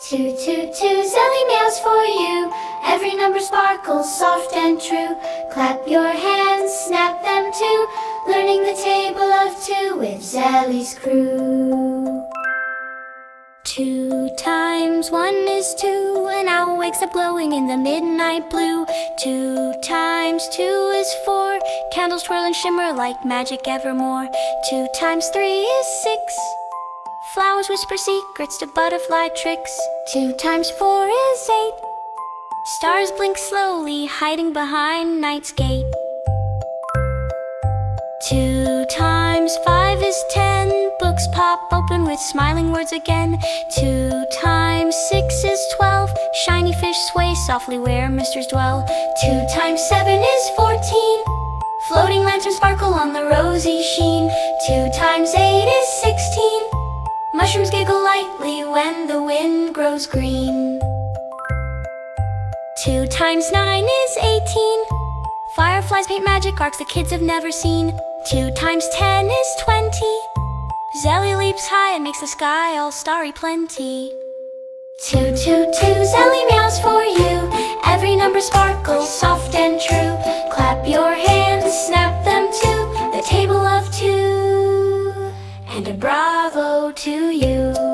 Two, two, two, Zeli meows for you. Every number sparkles soft and true. Clap your hands, snap them too. Learning the table of two with Zeli's crew. 2 times 1 is 2. An owl wakes up glowing in the midnight blue. 2 times 2 is 4. Candles twirl and shimmer like magic evermore. 2 times 3 is 6. Flowers whisper secrets to butterfly tricks. 2 times 4 is 8. Stars blink slowly, hiding behind night's gate. 2 times 5 is 10. Books pop open with smiling words again. 2 times 6 is 12. Shiny fish sway softly where mysteries dwell. 2 times 7 is 14. Floating lanterns sparkle on the rosy sheen. 2 times 8 is 16. Mushrooms giggle lightly when the wind grows green. 2 times 9 is 18. Fireflies paint magic arcs the kids have never seen. 2 times 10 is 20. Zeli leaps high and makes the sky all starry plenty. 2, 2, 2, Zeli meows for you. Every number sparkles soft and true. Clap your hands, snap them too. The table of two. And a bravo to you.